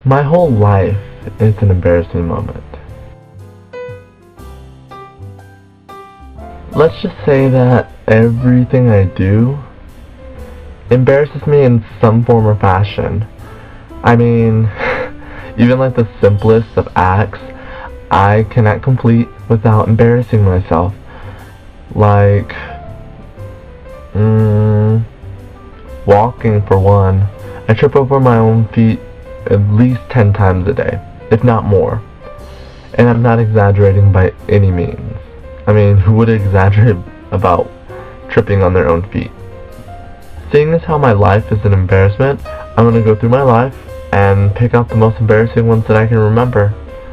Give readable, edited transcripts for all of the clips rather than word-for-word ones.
My whole life is an embarrassing moment. Let's just say that everything I do embarrasses me in some form or fashion. I mean, even like the simplest of acts, I cannot complete without embarrassing myself. Like, walking for one. I trip over my own feet at least 10 times a day, if not more. And I'm not exaggerating by any means. I mean, who would exaggerate about tripping on their own feet? Seeing as how my life is an embarrassment, I'm gonna go through my life and pick out the most embarrassing ones that I can remember.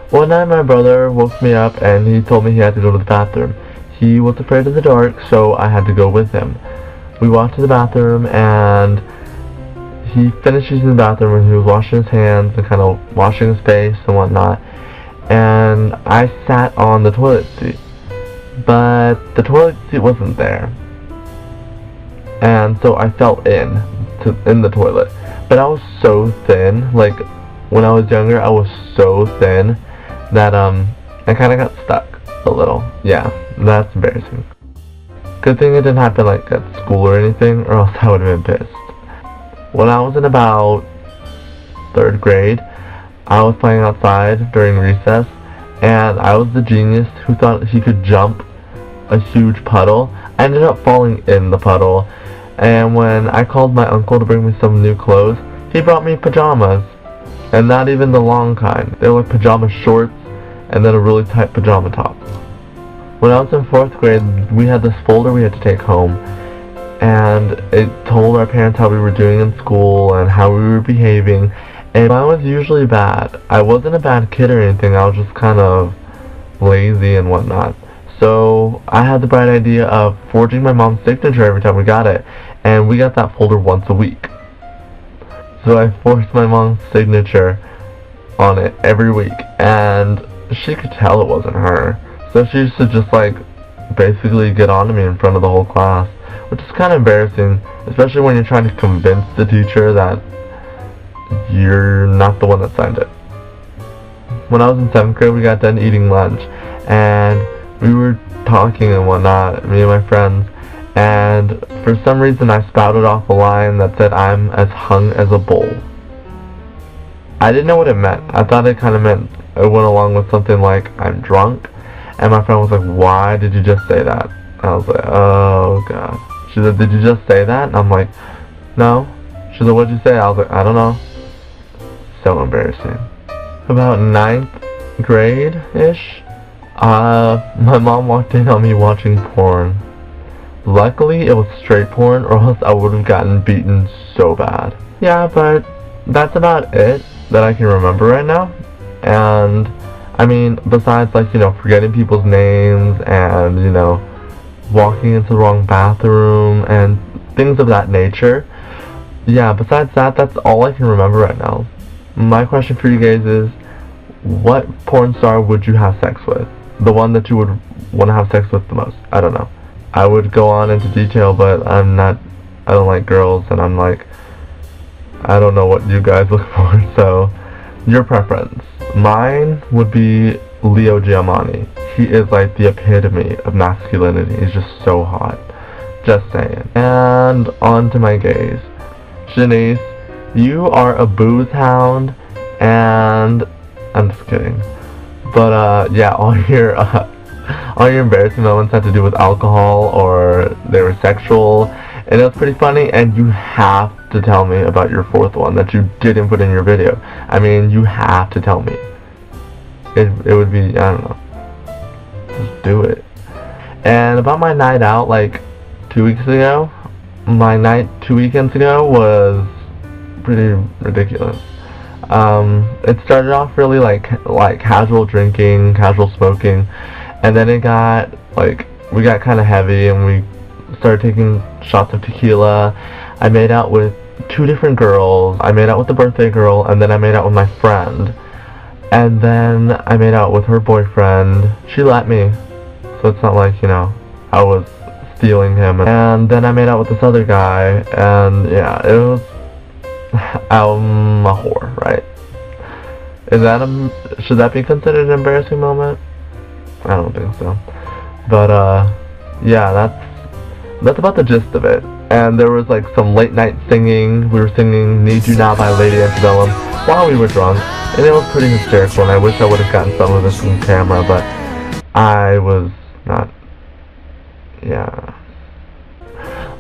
One night my brother woke me up and he told me he had to go to the bathroom. He was afraid of the dark, so I had to go with him. We walked to the bathroom and he finished using the bathroom and he was washing his hands and kind of washing his face and whatnot. And I sat on the toilet seat. But the toilet seat wasn't there. And so I fell in the toilet. But I was so thin, like when I was younger I was so thin that I kinda got stuck a little. Yeah, that's embarrassing. Good thing it didn't happen like at school or anything, or else I would have been pissed. When I was in about 3rd grade, I was playing outside during recess, and I was the genius who thought he could jump a huge puddle. I ended up falling in the puddle, and when I called my uncle to bring me some new clothes, he brought me pajamas, and not even the long kind. They were like pajama shorts, and then a really tight pajama top. When I was in 4th grade, we had this folder we had to take home, and it told our parents how we were doing in school and how we were behaving, and mine was usually bad. I wasn't a bad kid or anything, I was just kind of lazy and whatnot. So I had the bright idea of forging my mom's signature every time we got it, and we got that folder once a week. So I forged my mom's signature on it every week, and she could tell it wasn't her. So she used to just like basically get on to me in front of the whole class, which is kind of embarrassing, especially when you're trying to convince the teacher that you're not the one that signed it. When I was in 7th grade, we got done eating lunch, and we were talking and whatnot, me and my friends, and for some reason I spouted off a line that said, "I'm as hung as a bull." I didn't know what it meant. I thought it kind of meant, it went along with something like, "I'm drunk," and my friend was like, "Why did you just say that?" And I was like, "Oh god." She said, "Did you just say that?" And I'm like, "No." She said, "What'd you say?" I was like, "I don't know." So embarrassing. About 9th grade-ish, my mom walked in on me watching porn. Luckily, it was straight porn, or else I would have gotten beaten so bad. Yeah, but that's about it that I can remember right now. And, I mean, besides, like, you know, forgetting people's names and, you know, walking into the wrong bathroom and things of that nature. Yeah, besides that, that's all I can remember right now. My question for you guys is, what porn star would you have sex with? The one that you would want to have sex with the most? I don't know. I would go on into detail, but I don't like girls, and I'm like, I don't know what you guys look for, so your preference. Mine would be Leo Giamatti. He is like the epitome of masculinity. He's just so hot. Just saying. And on to my gays. Shanice, you are a booze hound, and I'm just kidding. But yeah, all your embarrassing moments had to do with alcohol or they were sexual, and it was pretty funny. And you have to tell me about your 4th one that you didn't put in your video. I mean, you have to tell me. It would be, I don't know. Just do it. And about my night out, like 2 weeks ago, my night 2 weekends ago was pretty ridiculous. It started off really like casual drinking, casual smoking, and then it got like, we got kind of heavy and we started taking shots of tequila. I made out with 2 different girls. I made out with the birthday girl, and then I made out with my friend, and then I made out with her boyfriend. She let me, so it's not like, you know, I was stealing him. And then I made out with this other guy, and yeah, it was, I'm a whore, right? Is that should that be considered an embarrassing moment? I don't think so. But yeah, that's about the gist of it. And there was like some late night singing. We were singing "Need You Now" by Lady Antebellum while we were drunk, and it was pretty hysterical. And I wish I would have gotten some of this on camera, but I was not. Yeah.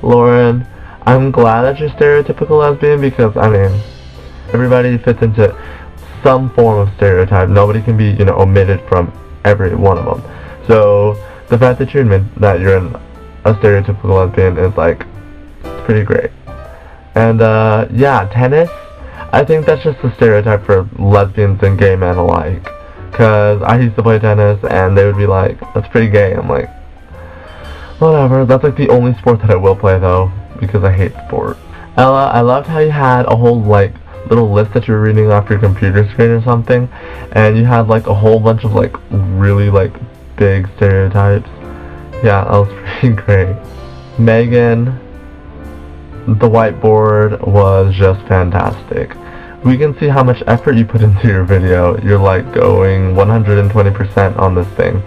Lauren, I'm glad that you're stereotypical lesbian because, I mean, everybody fits into some form of stereotype. Nobody can be, you know, omitted from every one of them. So, the fact that you admit that you're a stereotypical lesbian is, like, it's pretty great. And, yeah, tennis, I think that's just a stereotype for lesbians and gay men alike. Because I used to play tennis, and they would be like, that's pretty gay. I'm like, whatever. That's like the only sport that I will play though, because I hate sport. Ella, I loved how you had a whole like little list that you were reading off your computer screen or something, and you had like a whole bunch of like really like big stereotypes. Yeah, that was pretty great. Megan, the whiteboard was just fantastic. We can see how much effort you put into your video. You're like going 120% on this thing.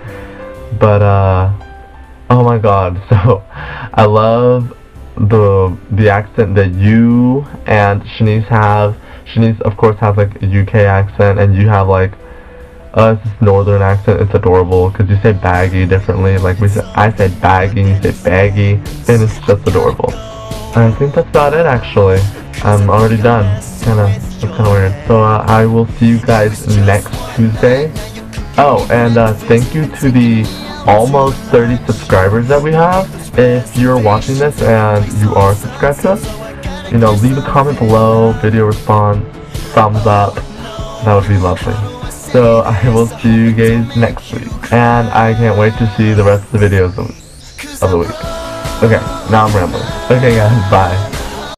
But oh my god, so I love the accent that you and Shanice have. Shanice of course has like a UK accent, and you have like it's this northern accent. It's adorable because you say baggy differently. Like I say baggy, you say baggy, and it's just adorable. I think that's about it actually. I'm already done. It's kind of weird. So I will see you guys next Tuesday. Oh, and thank you to the almost 30 subscribers that we have. If you're watching this and you are subscribed to us, you know, leave a comment below, video response, thumbs up. That would be lovely. So I will see you guys next week, and I can't wait to see the rest of the videos of the week. Okay, now I'm rambling. Okay guys, bye.